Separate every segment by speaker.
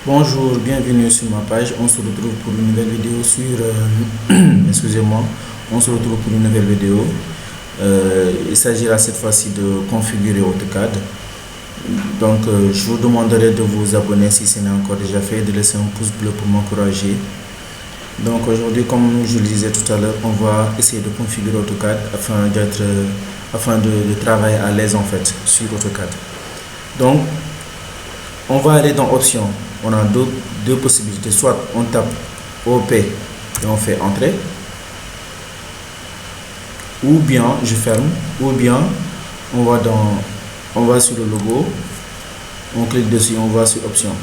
Speaker 1: Bonjour, bienvenue sur ma page. On se retrouve pour une nouvelle vidéo sur... excusez-moi. On se retrouve pour une nouvelle vidéo. Il s'agira cette fois-ci de configurer AutoCAD. Donc, je vous demanderai de vous abonner si ce n'est encore déjà fait, de laisser un pouce bleu pour m'encourager. Donc, aujourd'hui, comme je le disais tout à l'heure, on va essayer de configurer AutoCAD afin de travailler à l'aise en fait sur AutoCAD. Donc, on va aller dans Options. On a deux possibilités. Soit on tape OP et on fait Entrée. Ou bien je ferme. Ou bien on va sur le logo. On clique dessus, on va sur Options.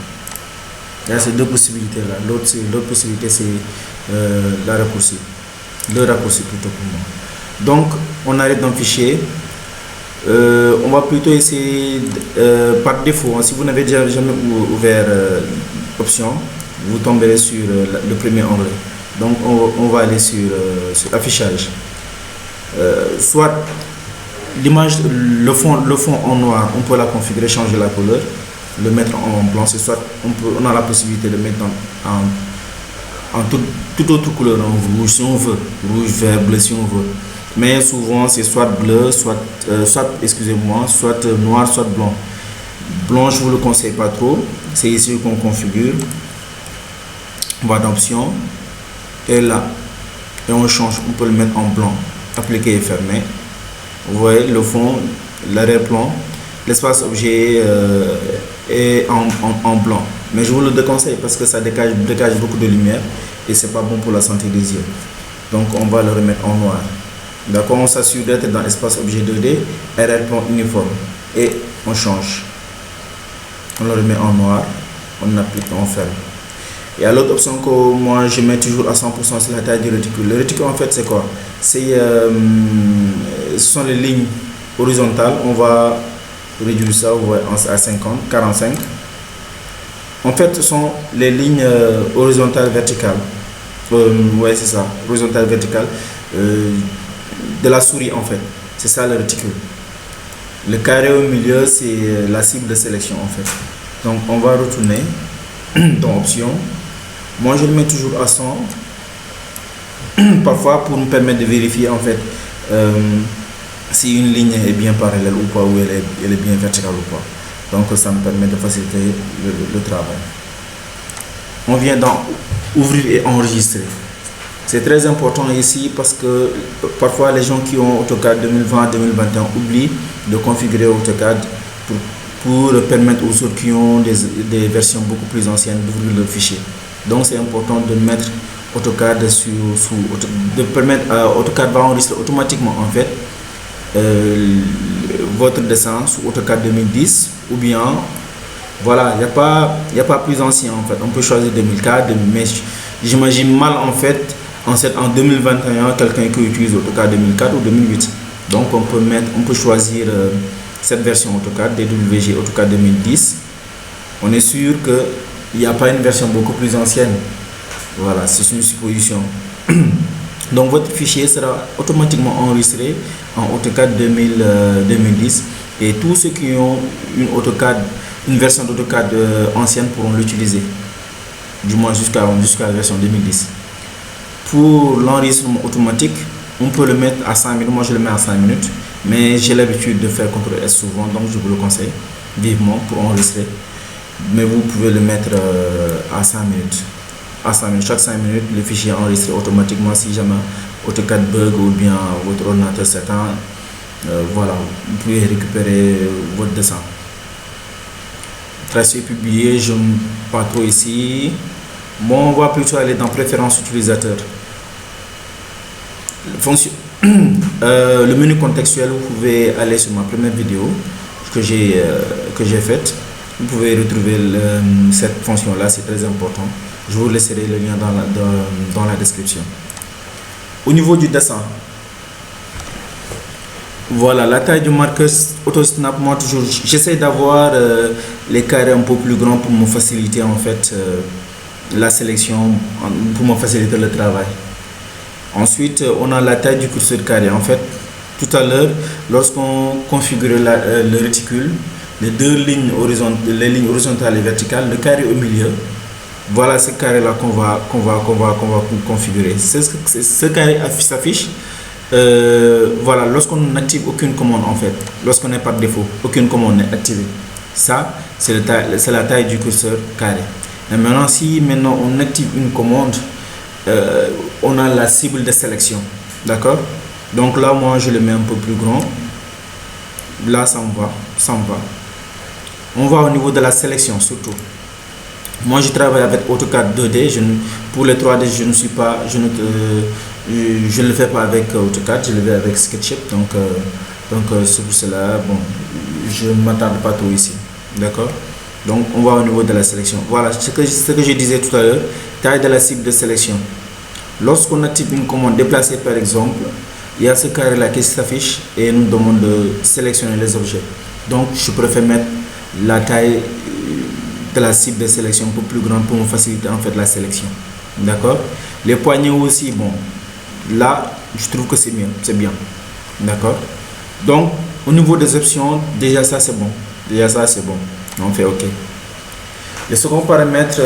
Speaker 1: Il y a ces deux possibilités là. L'autre possibilité c'est le raccourci plutôt pour moi. Donc on arrête dans Fichier. On va plutôt essayer par défaut, si vous n'avez déjà jamais ouvert Options, vous tomberez sur le premier onglet. Donc on va aller sur Affichage. Soit l'image, le fond en noir, on peut la configurer, changer la couleur, le mettre en blanc. C'est soit on a la possibilité de mettre en toute autre couleur, en rouge si on veut, rouge, vert, bleu si on veut. Mais souvent c'est soit bleu, soit noir, soit blanc. Blanc, je vous le conseille pas trop. C'est ici qu'on configure. On va dans Options et là, et on change. On peut le mettre en blanc. Appliquer et fermer. Vous voyez le fond, l'arrière-plan, l'espace objet est en blanc. Mais je vous le déconseille parce que ça dégage beaucoup de lumière et c'est pas bon pour la santé des yeux. Donc on va le remettre en noir. D'accord, on s'assure d'être dans l'espace objet 2D, arrière-plan uniforme et on change. On le remet en noir, on applique, on ferme. Et à l'autre option que moi je mets toujours à 100%, c'est la taille du réticule. Le réticule en fait c'est quoi? Ce sont les lignes horizontales. On va réduire ça à 50, 45. En fait ce sont les lignes horizontales verticales. Ouais, c'est ça, horizontale verticale de la souris en fait. C'est ça le réticule. Le carré au milieu c'est la cible de sélection en fait. Donc on va retourner dans Options. Moi je le mets toujours à 100. Parfois pour me permettre de vérifier en fait si une ligne est bien parallèle ou pas, ou elle est bien verticale ou pas. Donc ça me permet de faciliter le travail. On vient dans Ouvrir et enregistrer. C'est très important ici parce que parfois les gens qui ont AutoCAD 2020-2021 oublient de configurer AutoCAD pour permettre aux autres qui ont des versions beaucoup plus anciennes d'ouvrir le fichier. Donc c'est important de mettre AutoCAD de permettre AutoCAD va enregistrer automatiquement en fait votre dessin sous AutoCAD 2010 ou bien voilà, il n'y a pas plus ancien en fait. On peut choisir 2004, mais j'imagine mal en fait en 2021 quelqu'un qui utilise AutoCAD 2004 ou 2008. Donc on peut choisir cette version AutoCAD DWG AutoCAD 2010. On est sûr qu'il n'y a pas une version beaucoup plus ancienne. Voilà, c'est une supposition. Donc votre fichier sera automatiquement enregistré en AutoCAD 2010 et tous ceux qui ont une version d'AutoCAD ancienne pourront l'utiliser, du moins jusqu'à la version 2010. Pour l'enregistrement automatique, on peut le mettre à 5 minutes. Moi je le mets à 5 minutes, mais j'ai l'habitude de faire CTRL S souvent, donc je vous le conseille vivement pour enregistrer. Mais vous pouvez le mettre à 5 minutes. Chaque 5 minutes, le fichier est enregistré automatiquement. Si jamais AutoCAD bug ou bien votre ordinateur s'éteint, voilà, vous pouvez récupérer votre dessin. Tracer et publier, je ne pas trop ici. Bon, on va plutôt aller dans Préférences utilisateurs. Le menu contextuel, vous pouvez aller sur ma première vidéo que j'ai faite. Vous pouvez retrouver cette fonction là, c'est très important. Je vous laisserai le lien dans la description. Au niveau du dessin, voilà la taille du marqueur AutoSnap. Moi toujours j'essaie d'avoir les carrés un peu plus grands pour me faciliter en fait la sélection, pour me faciliter le travail. Ensuite on a la taille du curseur carré. En fait tout à l'heure lorsqu'on configurait le réticule, les deux lignes horizontales, les lignes horizontales et verticales, le carré au milieu. Voilà ce carré là qu'on va configurer. Ce carré s'affiche voilà, lorsqu'on n'active aucune commande en fait, lorsqu'on n'est par défaut, aucune commande n'est activée. Ça, c'est la taille du curseur carré. Et maintenant, si maintenant on active une commande, on a la cible de sélection. D'accord? Donc là, moi, je le mets un peu plus grand. Là, ça me va. On va au niveau de la sélection surtout. Moi, je travaille avec AutoCAD 2D. Pour les 3D, je ne le fais pas avec AutoCAD, je le fais avec SketchUp. Donc c'est pour cela, bon, je ne m'attarde pas trop ici. D'accord? Donc, on va au niveau de la sélection. Voilà ce que je disais tout à l'heure, taille de la cible de sélection. Lorsqu'on active une commande déplacer par exemple, il y a ce carré là qui s'affiche et nous demande de sélectionner les objets. Donc, je préfère mettre la taille de la cible de sélection un peu plus grande pour me faciliter en fait la sélection. D'accord? Les poignées aussi, bon, là, je trouve que c'est mieux, c'est bien. D'accord? Donc, au niveau des options, déjà ça c'est bon. On fait OK. Le second paramètre,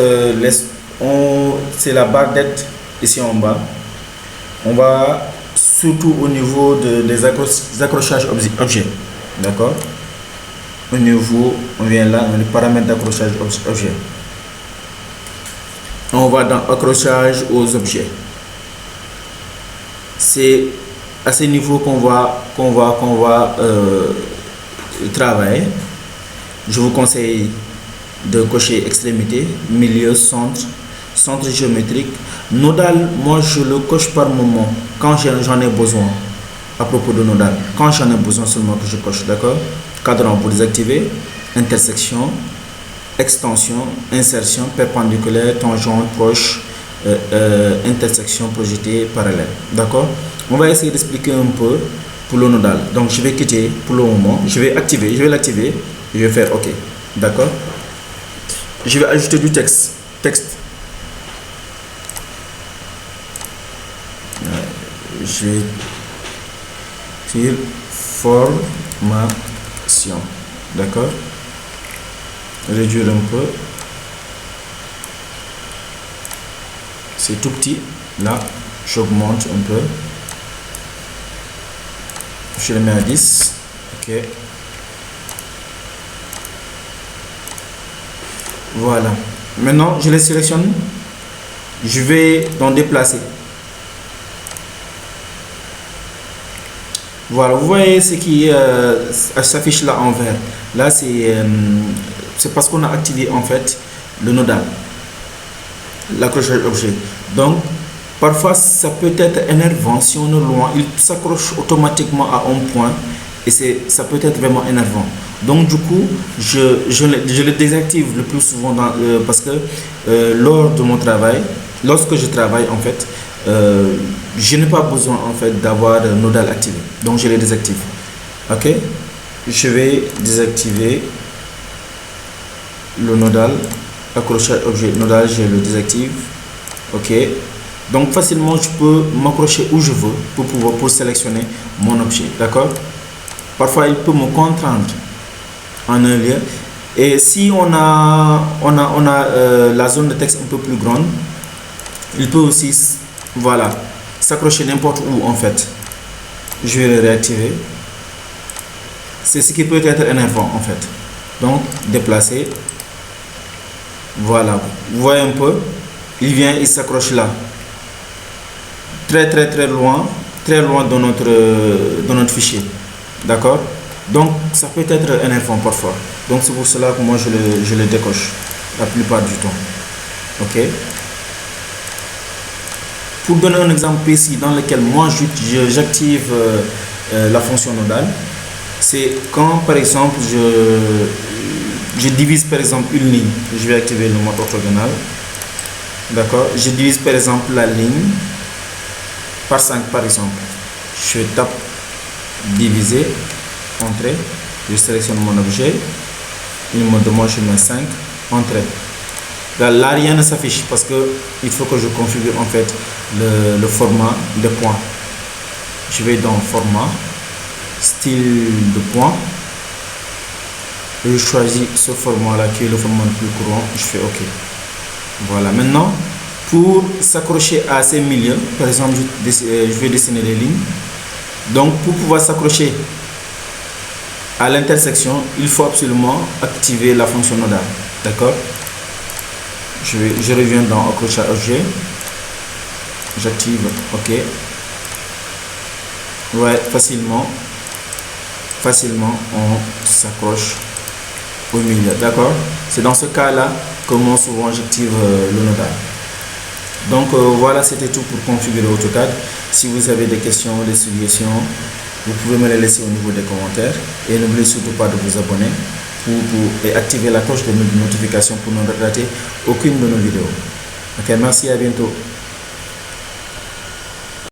Speaker 1: c'est la barre d'aide ici en bas. On va surtout au niveau des accrochages objets. D'accord? Au niveau, on vient là, dans les paramètres d'accrochage objet. On va dans accrochage aux objets. C'est à ce niveau qu'on va travailler. Je vous conseille de cocher extrémité, milieu, centre géométrique. Nodal, moi je le coche par moment quand j'en ai besoin. À propos de nodal, quand j'en ai besoin seulement que je coche, d'accord? Cadran pour désactiver, intersection, extension, insertion, perpendiculaire, tangente, proche, intersection, projetée, parallèle, d'accord? On va essayer d'expliquer un peu pour le nodal. Donc je vais quitter pour le moment, je vais l'activer, je vais faire OK, d'accord? Je vais ajouter du texte. Je vais écrire formation, d'accord? Réduire un peu, c'est tout petit. Là, j'augmente un peu, je le mets à 10. OK, voilà. Maintenant, je les sélectionne. Je vais donc déplacer. Voilà, vous voyez ce qui s'affiche là en vert. Là, c'est parce qu'on a activé en fait le nodal, l'accrochage objet. Donc, parfois, ça peut être énervant si on est loin. Il s'accroche automatiquement à un point et ça peut être vraiment énervant. Donc, du coup, je le désactive le plus souvent parce que lors de mon travail, lorsque je travaille en fait, je n'ai pas besoin en fait d'avoir nodal activé, donc je les désactive. OK, je vais désactiver le nodal, accrochage objet nodal, je le désactive. OK, donc facilement je peux m'accrocher où je veux pour sélectionner mon objet, d'accord? Parfois il peut me contraindre en un lieu, et si on a la zone de texte un peu plus grande, il peut aussi, voilà, s'accrocher n'importe où en fait. Je vais le réactiver. C'est ce qui peut être énervant en fait. Donc déplacer. Voilà, vous voyez un peu, il s'accroche là, très loin dans notre fichier, d'accord? Donc ça peut être énervant parfois. Donc c'est pour cela que moi je le décoche la plupart du temps. OK, pour donner un exemple précis dans lequel moi j'active la fonction nodale, c'est quand par exemple je divise par exemple une ligne. Je vais activer le mode orthogonal, d'accord? Je divise par exemple la ligne par 5 par exemple. Je tape diviser, entrée, je sélectionne mon objet, il me demande, je mets 5, entrée. Là rien ne s'affiche parce que il faut que je configure en fait le format de points. Je vais dans format, style de points, Je choisis ce format là qui est le format le plus courant, je fais OK. Voilà, maintenant pour s'accrocher à ces milieux, par exemple je vais dessiner les lignes. Donc pour pouvoir s'accrocher à l'intersection, il faut absolument activer la fonction nodale. D'accord? Je reviens dans accrochage objet. J'active OK. Ouais, facilement on s'accroche au milieu. D'accord? C'est dans ce cas là que moi souvent j'active le nodal. Donc voilà, c'était tout pour configurer AutoCAD. Si vous avez des questions, des suggestions, vous pouvez me les laisser au niveau des commentaires. Et n'oubliez surtout pas de vous abonner et activer la cloche de notification pour ne rater aucune de nos vidéos. Ok, merci, à bientôt.